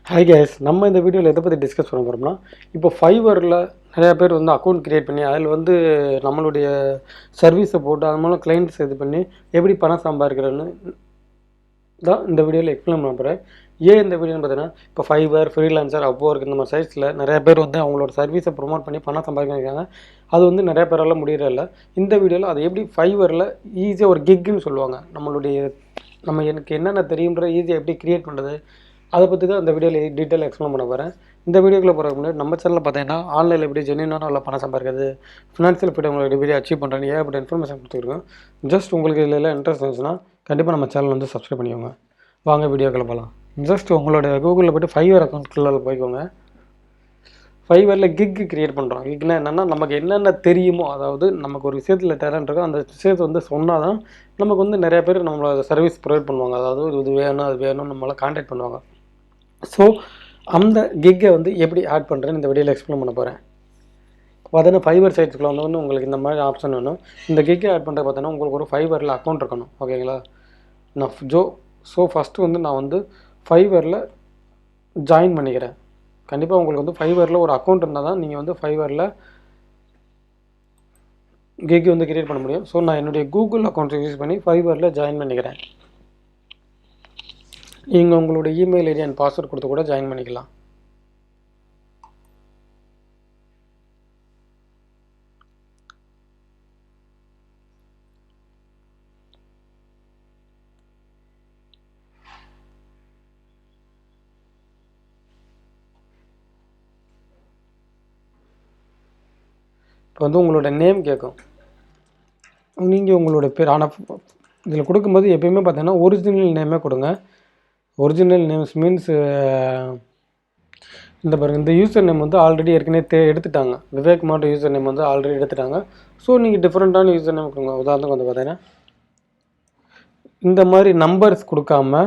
Hi guys, நம்ம இந்த வீடியோவில் எதை பற்றி டிஸ்கஸ் பண்ண போகிறோம்னா, இப்போ ஃபைவரில் நிறையா பேர் வந்து அக்கௌண்ட் க்ரியேட் பண்ணி அதில் வந்து நம்மளுடைய சர்வீஸை போட்டு அது மூலம் கிளைண்ட்ஸ் இது பண்ணி எப்படி பணம் சம்பாதிக்கிறேன்னு தான் இந்த வீடியோவில் எக்ஸ்பிளைன் பண்ண போகிறேன். ஏன் இந்த வீடியோன்னு பார்த்தீங்கன்னா, இப்போ ஃபைவர், ஃப்ரீலான்சர், அப்போர்க் இந்த மாதிரி சைட்ஸில் நிறைய பேர் வந்து அவங்களோட சர்வீஸை ப்ரொமோட் பண்ணி பணம் சம்பாதிக்கிறாங்க. அது வந்து நிறைய பேரால் முடியறதில்ல. இந்த வீடியோவில் அதை எப்படி ஃபைவரில் ஈஸியாக ஒரு கிக்குன்னு சொல்லுவாங்க, நம்ம எனக்கு என்னென்ன தெரியுன்ற ஈஸியாக எப்படி க்ரியேட் பண்ணுறது, அதை பற்றி தான் இந்த வீடியோவில் டீட்டெயிலாக எக்ஸ்பிளைன் பண்ண போகிறேன். இந்த வீடியோக்குள்ளே போகிறதுக்கு முன்னாடி நம்ம சேனலில் பார்த்தீங்கன்னா ஆன்லைனில் எப்படி ஜென்யூனாக நல்லா பணம் சம்பாதிக்கிறது, ஃபினான்ஷியல் ஃப்ரீடம் எப்படி அச்சீவ் பண்ணுறது ஏகப்பட்ட இன்ஃபர்மேஷன் கொடுத்துருக்கோம். ஜஸ்ட் உங்களுக்கு இதில் இன்ட்ரெஸ்ட் இருந்துச்சுன்னா கண்டிப்பாக நம்ம சேனல் வந்து சப்ஸ்கிரைப் பண்ணிக்கோங்க. வாங்க வீடியோக்குள்ளே போகலாம். ஜஸ்ட் உங்களோட கூகுளில் போய்ட்டு ஃபைவர் அக்கௌண்ட்குள்ளே போய்க்கோங்க. ஃபைவரில் கிக்கு க்ரியேட் பண்ணுறோம். கிக்னா என்னென்னா, நமக்கு என்னென்ன தெரியுமோ, அதாவது நமக்கு ஒரு விஷயத்தில் டேலண்ட் இருக்கோ அந்த விஷயத்தை வந்து சொன்னால் தான் நமக்கு வந்து நிறையா பேர் நம்மளோட சர்வீஸ் ப்ரொவைட் பண்ணுவாங்க. அதாவது இது வேணும் அது வேணும் நம்மளால் கான்டாக்ட் பண்ணுவாங்க. ஸோ அந்த கிக்கை வந்து எப்படி ஆட் பண்ணுறேன்னு இந்த வீடியோவில் எக்ஸ்பிளைன் பண்ண போகிறேன். பார்த்தீங்கன்னா ஃபைவர் சைட்ஸ்க்குள்ள வந்து உங்களுக்கு இந்த மாதிரி ஆப்ஷன் வேணும். இந்த கிக்கை ஆட் பண்ணுறது பார்த்தீங்கன்னா உங்களுக்கு ஒரு ஃபைவரில் அக்கௌண்ட் இருக்கணும். ஓகேங்களா? ஸோ ஃபஸ்ட்டு வந்து நான் வந்து ஃபைவரில் ஜாயின் பண்ணிக்கிறேன். கண்டிப்பாக உங்களுக்கு வந்து ஃபைவரில் ஒரு அக்கௌண்ட் இருந்தால் தான் நீங்கள் வந்து ஃபைவரில் கிக் வந்து கிரியேட் பண்ண முடியும். ஸோ நான் என்னுடைய கூகுள் அக்கௌண்ட்டை யூஸ் பண்ணி ஃபைவரில் ஜாயின் பண்ணிக்கிறேன். நீங்கள் உங்களோட இமெயில் ஐடி அண்ட் பாஸ்வேர்ட் கொடுத்து கூட ஜாயின் பண்ணிக்கலாம். இப்போ வந்து உங்களோட நேம் கேட்கும். நீங்கள் உங்களோட பேர் ஆனால் இதில் கொடுக்கும்போது எப்பயுமே பார்த்தீங்கன்னா ஒரிஜினல் நேமே கொடுங்க. ஒரிஜினல் நேம்ஸ் மீன்ஸ் இந்த பாருங்கள், இந்த யூசர் நேம் வந்து ஆல்ரெடி ஏற்கனவே எடுத்துட்டாங்க. விவேக் மாட்டோ யூசர் நேம் வந்து ஆல்ரெடி எடுத்துட்டாங்க. ஸோ நீங்கள் டிஃப்ரெண்ட்டான யூசர் நேம் கொடுங்க. உதாரணத்துக்கு வந்து பார்த்தீங்கன்னா இந்த மாதிரி நம்பர்ஸ் கொடுக்காம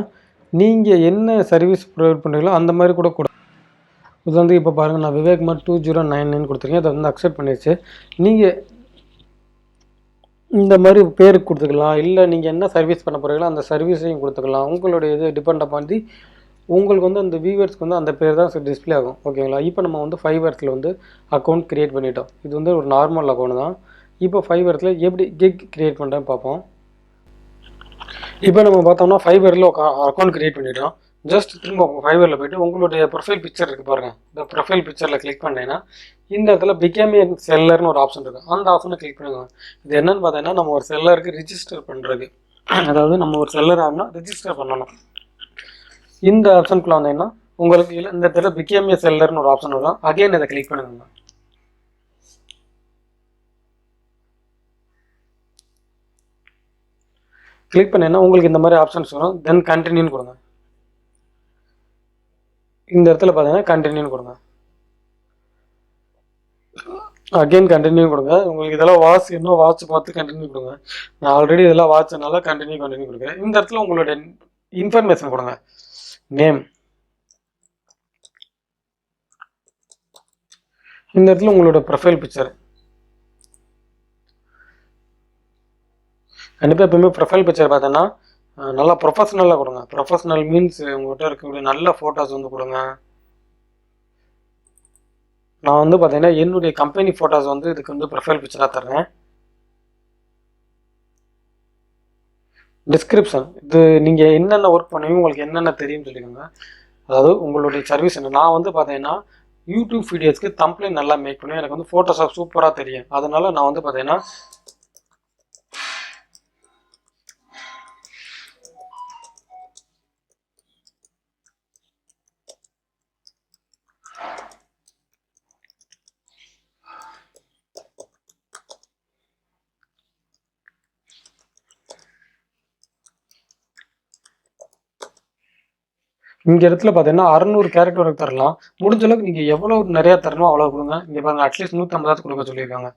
நீங்கள் என்ன சர்வீஸ் ப்ரொவைட் பண்ணுறீங்களோ அந்த மாதிரி கூட உதாரணத்துக்கு இப்போ பாருங்கள், நான் விவேக் மாட் 2099 கொடுத்துருக்கேன். அதை வந்து அக்செப்ட் பண்ணிடுச்சு. நீங்கள் இந்த மாதிரி பேருக்கு கொடுத்துக்கலாம், இல்லை நீங்கள் என்ன சர்வீஸ் பண்ண போகிறீங்களோ அந்த சர்வீஸையும் கொடுத்துக்கலாம். உங்களுடைய இது டிபெண்ட் பண்ணி உங்களுக்கு வந்து அந்த வியூவர்ஸ்க்கு வந்து அந்த பேர் தான் டிஸ்பிளே ஆகும். ஓகேங்களா? இப்போ நம்ம வந்து ஃபைவர்ஸில் வந்து அக்கௌண்ட் க்ரியேட் பண்ணிட்டோம். இது வந்து ஒரு நார்மல் அக்கௌண்ட் தான். இப்போ ஃபைவர்ஸில் எப்படி கிக் க்ரியேட் பண்ணுறேன்னு பார்ப்போம். இப்போ நம்ம பார்த்தோம்னா ஃபைவரில் அக்கௌண்ட் க்ரியேட் பண்ணிட்டோம். ஜஸ்ட் திரும்ப ஃபைவரில் போய்ட்டு உங்களுடைய ப்ரொஃபைல் பிக்சர் இருக்குது பாருங்கள். இந்த ப்ரொஃபைல் பிக்சரில் கிளிக் பண்ணீங்கன்னா இந்த இடத்துல பிகேம் ஏ செல்லர்னு ஒரு ஆப்ஷன் இருக்குது. அந்த ஆப்ஷனை கிளிக் பண்ணுங்க. இது என்னென்னு பார்த்தீங்கன்னா, நம்ம ஒரு செல்லருக்கு ரிஜிஸ்டர் பண்ணுறது, அதாவது நம்ம ஒரு செல்லர் ஆகணும்னா ரிஜிஸ்டர் பண்ணணும். இந்த ஆப்ஷனுக்குள்ள வந்தீங்கன்னா உங்களுக்கு இந்த இடத்துல பிகேம் ஏ செல்லர்னு ஒரு ஆப்ஷன் வரும். அகைன் இதை கிளிக் பண்ணுங்க. கிளிக் பண்ணீங்கன்னா உங்களுக்கு இந்த மாதிரி ஆப்ஷன்ஸ் வரும். தென் கண்டினியூன்னு கொடுங்க. இந்த இடத்துல பார்த்தீங்கன்னா கண்டினியூன்னு கொடுங்க. அகெயின் கண்டினியூ கொடுங்க. உங்களுக்கு இதெல்லாம் வாட்ச் பார்த்து கண்டினியூ கொடுங்க. நான் ஆல்ரெடி இதெல்லாம் வாட்சனால கண்டினியூ கொடுக்குறேன். இந்த இடத்துல உங்களுடைய இன்ஃபர்மேஷன் கொடுங்க. நேம், இந்த இடத்துல உங்களோட ப்ரொஃபைல் பிக்சர். கண்டிப்பாக எப்பவுமே ப்ரொஃபைல் பிக்சர் பார்த்தீங்கன்னா நல்லா ப்ரொஃபஷனலாக கொடுங்க. ப்ரொஃபஷனல் மீன்ஸ் உங்கள்கிட்ட இருக்கக்கூடிய நல்ல ஃபோட்டோஸ் வந்து கொடுங்க. நான் வந்து பார்த்தீங்கன்னா என்னுடைய கம்பெனி ஃபோட்டோஸ் வந்து இதுக்கு வந்து ப்ரொஃபைல் பிக்சராக தர்றேன். டிஸ்கிரிப்ஷன், இது நீங்கள் என்னென்ன ஒர்க் பண்ணுவீங்க, உங்களுக்கு என்னென்ன தெரியும்னு சொல்லிக்கோங்க. அதாவது உங்களுடைய சர்வீஸ் என்ன. நான் வந்து பார்த்தீங்கன்னா யூடியூப் வீடியோஸ்க்கு தம்ப்ளைன் நல்லா மேக் பண்ணுவேன். எனக்கு வந்து ஃபோட்டோஷாப் சூப்பராக தெரியும். அதனால நான் வந்து பார்த்தீங்கன்னா இங்கே இடத்துல பார்த்தீங்கன்னா 600 கேரக்டர் வரைக்கும் தரலாம். முடிஞ்ச அளவுக்கு நீங்கள் எவ்வளோ நிறையா தரணும் அவ்வளோ கொடுங்க. இங்கே பாருங்கள், அட்லீஸ்ட் 150 கொடுக்க சொல்லியிருக்காங்க.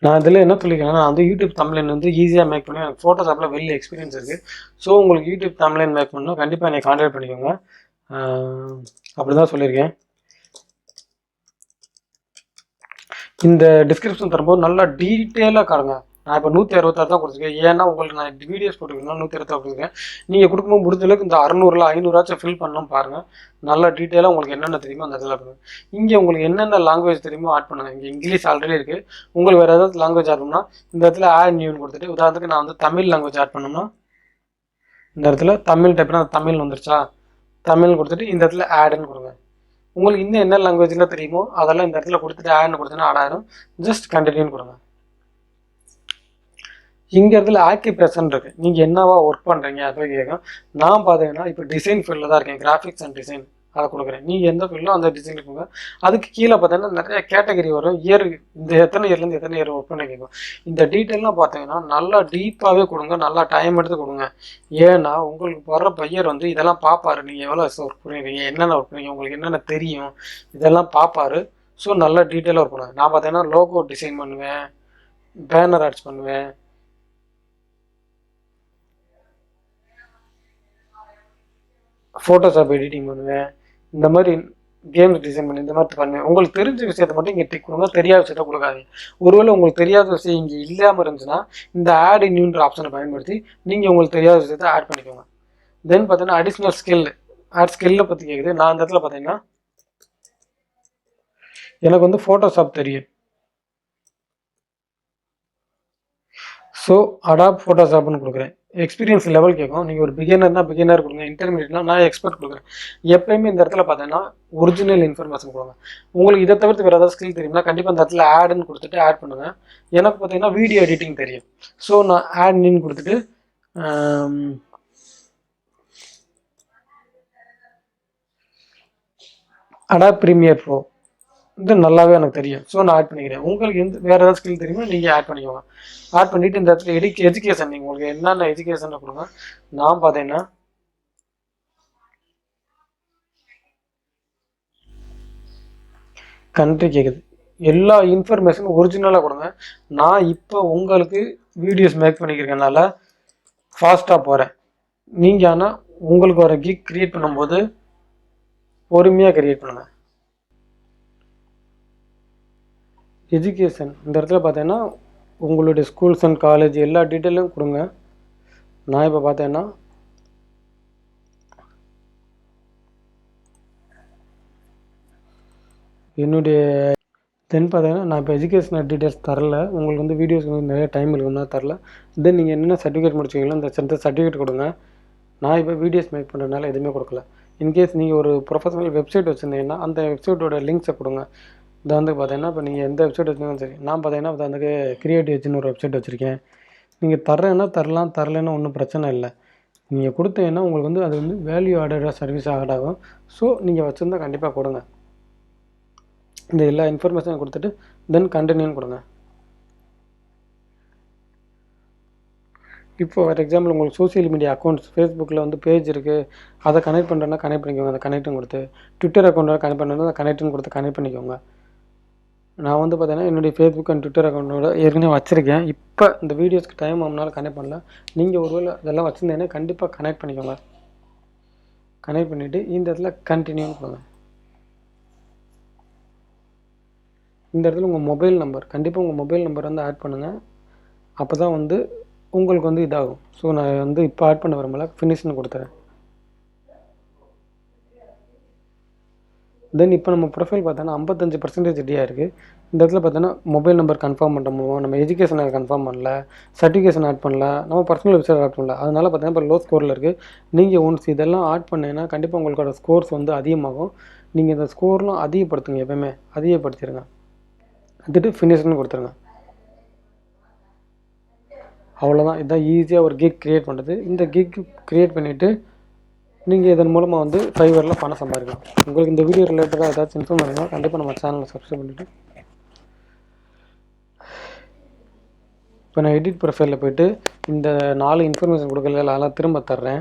நான் இதில் என்ன சொல்லிக்கிறேன்னா, நான் வந்து யூடியூப் தம்ப்ளைன் வந்து ஈஸியாக மேக் பண்ணுவேன். எனக்கு ஃபோட்டோஷாப்பில் வெளில எக்ஸ்பீரியன்ஸ் இருக்குது. ஸோ உங்களுக்கு யூடியூப் தம்ப்ளைன் மேக் பண்ணணும் கண்டிப்பாக என்னை கான்டாக்ட் பண்ணிக்கோங்க. அப்படி தான் சொல்லியிருக்கேன். இந்த டிஸ்கிரிப்ஷன் தரும்போது நல்லா டீட்டெயிலாக காருங்க. நான் இப்போ 166 தான் கொடுத்துருக்கேன். ஏன்னா உங்களுக்கு நான் வீடியோஸ் போட்டுருக்கேன் 166 கொடுத்துருக்கேன். நீங்கள் கொடுக்கும்போது முடிஞ்ச அளவுக்கு இந்த 600ல் 500ஆச்சும் ஃபில் பண்ணணும் பாருங்கள். நல்லா டீட்டெயிலாக உங்களுக்கு என்னென்ன தெரியுமோ அந்த இதில் பண்ணுங்கள். இங்கே உங்களுக்கு என்னென்ன லாங்குவேஜ் தெரியுமோ ஆட் பண்ணுங்கள். இங்கே இங்கிலீஷ் ஆல்ரெடி இருக்குது. உங்களுக்கு வேறு ஏதாவது லாங்குவேஜ் ஆட் பண்ணால் இந்த இடத்துல ஆட் நியூன்னு கொடுத்துட்டு, உதாரணத்துக்கு நான் வந்து தமிழ் லாங்குவேஜ் ஆட் பண்ணோம்னா இந்த இடத்துல தமிழ் டைப்னா தமிழ் வந்துருச்சா, தமிழ் கொடுத்துட்டு இந்த இடத்துல ஆடுன்னு கொடுங்க. உங்களுக்கு இன்னும் என்ன லாங்குவேஜில் தெரியுமோ அதெல்லாம் இந்த இடத்துல கொடுத்துட்டு ஆட்னு கொடுத்தீங்கன்னா ஆட் ஆயிடும். ஜஸ்ட் கண்டினியூன்னு கொடுங்க. இங்கே இடத்துல ஆக்கிபேஷன் இருக்குது. நீங்கள் என்னவா ஒர்க் பண்ணுறீங்க அதை கேட்கும். நான் பார்த்தீங்கன்னா இப்போ டிசைன் ஃபீல்டில் தான் இருக்கேன். கிராஃபிக்ஸ் அண்ட் டிசைன் அதை கொடுக்குறேன். நீங்கள் எந்த ஃபீல்டோ அந்த டிசைன் கொடுங்க. அதுக்கு கீழே பார்த்தீங்கன்னா நிறைய கேட்டகரி வரும். இயர் இந்த எத்தனை இயர்லேருந்து எத்தனை இயர் ஒர்க் பண்ணி கேட்கும். இந்த டீட்டெயிலாம் பார்த்தீங்கன்னா நல்லா டீப்பாகவே கொடுங்க. நல்லா டைம் எடுத்து கொடுங்க. ஏன்னா உங்களுக்கு வர்ற பையர் வந்து இதெல்லாம் பார்ப்பாரு. நீங்கள் எவ்வளோ ஒர்க் பண்ணுறீங்க, என்னென்ன ஒர்க் பண்ணுறீங்க, உங்களுக்கு என்னென்ன தெரியும், இதெல்லாம் பார்ப்பாரு. ஸோ நல்லா டீட்டெயிலாக ஒர்க் பண்ணுவேன். நான் பார்த்தீங்கன்னா லோகோ டிசைன் பண்ணுவேன், பேனர் ஆட்ஸ் பண்ணுவேன், ஃபோட்டோஷாப் எடிட்டிங் பண்ணுவேன், இந்த மாதிரி கேம்ஸ் டிசைன் பண்ணி இந்த மாதிரி பண்ணுவேன். உங்களுக்கு தெரிஞ்ச விஷயத்தை மட்டும் இங்கே டிக் கொடுங்க. தெரியாத விஷயத்த கொடுக்காதீங்க. ஒருவேளை உங்களுக்கு தெரியாத விஷயம் இங்கே இல்லாமல் இருந்துச்சுன்னா இந்த ஆட் நியூன்ற ஆப்ஷனை பயன்படுத்தி நீங்கள் உங்களுக்கு தெரியாத விஷயத்தை ஆட் பண்ணிக்கோங்க. தென் பார்த்தீங்கன்னா அடிஷ்னல் ஸ்கில், ஆட் ஸ்கில்லை பற்றி கேட்குது. நான் அந்த இடத்துல பார்த்தீங்கன்னா எனக்கு வந்து ஃபோட்டோஷாப் தெரியும். ஸோ அடாப் ஃபோட்டோஷாப்னு கொடுக்குறேன். எக்ஸ்பீரியன்ஸ் லெவல் கேட்கும். நீங்கள் ஒரு பிகினர்னா பிகினர் கொடுங்க, இன்டர்மீடியட்னா நான் எக்ஸ்பர்ட் கொடுக்குறேன். எப்பயுமே இந்த இடத்துல பார்த்தீங்கன்னா ஒரிஜினல் இன்ஃபர்மேஷன் கொடுங்க. உங்களுக்கு இதை தவிர்த்து வேறு ஏதாவது ஸ்கில் தெரியும்னா கண்டிப்பாக இந்த இடத்துல ஆடுன்னு கொடுத்துட்டு ஆட் பண்ணுங்கள். எனக்கு பார்த்தீங்கன்னா வீடியோ எடிட்டிங் தெரியும். ஸோ நான் ஆட் நின்னு கொடுத்துட்டு அடாப் ப்ரீமியர் ப்ரோ இது நல்லாவே எனக்கு தெரியும். ஸோ நான் ஆட் பண்ணிக்கிறேன். உங்களுக்கு வேறு ஏதாவது ஸ்கில் தெரியுமா நீங்கள் ஆட் பண்ணிக்கோங்க. ஆட் பண்ணிவிட்டு இந்த இடத்துல எஜுகேஷன் நீங்கள் உங்களுக்கு என்னென்ன எஜுகேஷனை கொடுங்க. நான் பார்த்தீங்கன்னா கண்ட்ரி கேட்குது. எல்லா இன்ஃபர்மேஷனும் ஒரிஜினலாக கொடுங்க. நான் இப்போ உங்களுக்கு வீடியோஸ் மேக் பண்ணிக்கிறதுனால ஃபாஸ்ட்டாக போகிறேன். நீங்கள் ஆனால் உங்களுக்கு ஒரு கிக் க்ரியேட் பண்ணும்போது பொறுமையாக க்ரியேட் பண்ணுங்கள். எஜுகேஷன் இந்த இடத்துல பார்த்தீங்கன்னா உங்களுடைய ஸ்கூல்ஸ் அண்ட் காலேஜ் எல்லா டீட்டெயிலும் கொடுங்க. நான் இப்போ பார்த்தேன்னா என்னுடைய தென் பார்த்தீங்கன்னா நான் இப்போ எஜுகேஷனல் டீட்டெயில்ஸ் தரல. உங்களுக்கு வந்து வீடியோஸ் வந்து நிறைய டைம் இருக்குன்னா தரல. தென் நீங்கள் என்னென்ன சர்டிஃபிகேட் முடிச்சிங்களோ அந்த சர்டிஃபிகேட் கொடுங்க. நான் இப்போ வீடியோஸ் மேக் பண்ணுறதுனால எதுவுமே கொடுக்கல. இன்கேஸ் நீங்கள் ஒரு ப்ரொஃபஷனல் வெப்சைட் வச்சுருந்தீங்கன்னா அந்த வெப்சைட்டோட லிங்க்ஸை கொடுங்க. இதை வந்து பார்த்தீங்கன்னா இப்போ நீங்கள் எந்த வெப்சைட் வச்சுருந்தாலும் சரி. நான் பார்த்தீங்கன்னா இப்போ வந்து கிரியேட்டிவ் எட்ஜ்னு ஒரு வெப்சைட் வச்சுருக்கேன். நீங்கள் தர்றேன்னா தரலாம், தரலைன்னா ஒன்றும் பிரச்சனை இல்லை. நீங்கள் கொடுத்தீங்கன்னா உங்களுக்கு வந்து அது வந்து வேல்யூ ஆடடாக சர்வீஸ் ஆட் ஆகும். ஸோ நீங்கள் வச்சுருந்தா கண்டிப்பாக கொடுங்க. இந்த எல்லா இன்ஃபர்மேஷனும் கொடுத்துட்டு தென் கண்டினியூன்னு கொடுங்க. இப்போ ஃபார் எக்ஸாம்பிள் உங்களுக்கு சோசியல் மீடியா அக்கௌண்ட்ஸ் ஃபேஸ்புக்கில் வந்து பேஜ் இருக்குது. அதை கனெக்ட் பண்ணுறேன்னா கனெக்ட் பண்ணிக்கோங்க. அதை கனெக்ட்டும் கொடுத்து ட்விட்டர் அக்கௌண்ட்டோட கனெக்ட் பண்ணுறதுனா அதை கனெக்ட்னு கொடுத்து கனெக்ட் பண்ணிக்கோங்க. நான் வந்து பார்த்தீங்கன்னா என்னுடைய ஃபேஸ்புக் அண்ட் ட்விட்டர் அக்கௌண்ட்டோட ஏற்கனவே வச்சுருக்கேன். இப்போ இந்த வீடியோஸ்க்கு டைம் ஆகுனால கனெக்ட் பண்ணல. நீங்கள் ஒருவேளை இதெல்லாம் வச்சுருந்தீங்கன்னா கண்டிப்பாக கனெக்ட் பண்ணிக்கோங்க. கனெக்ட் பண்ணிவிட்டு இந்த இடத்துல கண்டினியூன்னு கொடுங்க. இந்த இடத்துல உங்கள் மொபைல் நம்பர் கண்டிப்பாக உங்கள் மொபைல் நம்பர் வந்து ஆட் பண்ணுங்கள். அப்போ தான் வந்து உங்களுக்கு வந்து இதாகும். ஸோ நான் வந்து இப்போ ஆட் பண்ண விரும்பல, ஃபினிஷ்னு கொடுத்துறேன். தென் இப்போ நம்ம ப்ரொஃபைல் பார்த்தோன்னா 55% ரெடியாக இருக்குது. இந்த இடத்துல பார்த்தோன்னா மொபைல் நம்பர் கன்ஃபார்ம் பண்ண முடியும். நம்ம எஜுகேஷனை கன்ஃபார்ம் பண்ணல, சர்டிஃபிகேஷன் ஆட் பண்ணல, நம்ம பர்சனல் வெப்சைட் ஆட் பண்ணல. அதனால் பார்த்தீங்கன்னா இப்போ லோ ஸ்கோரில் இருக்குது. நீங்கள் ஒன்ஸ் இதெல்லாம் ஆட் பண்ணீங்கன்னா கண்டிப்பாக உங்களோட ஸ்கோர்ஸ் வந்து அதிகமாகும். நீங்கள் இந்த ஸ்கோர்லாம் அதிகப்படுத்துங்க. எப்போயுமே அதிகப்படுத்திடுங்க. வந்துட்டு ஃபினிஷ்னு கொடுத்துருங்க. அவ்வளோதான். இதுதான் ஈஸியாக ஒரு கிக் க்ரியேட் பண்ணுறது. இந்த கிக் க்ரியேட் பண்ணிவிட்டு நீங்கள் இதன் மூலமாக வந்து ஃபைவரில் பணம் சம்பாதிக்கலாம். உங்களுக்கு இந்த வீடியோ ரிலேட்டடாக ஏதாச்சும் இன்ஃபார்ம் பண்ணுங்கள். கண்டிப்பாக நம்ம சேனலை சப்ஸ்கிரைப் பண்ணிவிட்டு இப்போ நான் எடிட் ப்ரொஃபைலில் போய்ட்டு இந்த 4 இன்ஃபர்மேஷன் கொடுக்கல அதெல்லாம் திரும்ப தர்றேன்.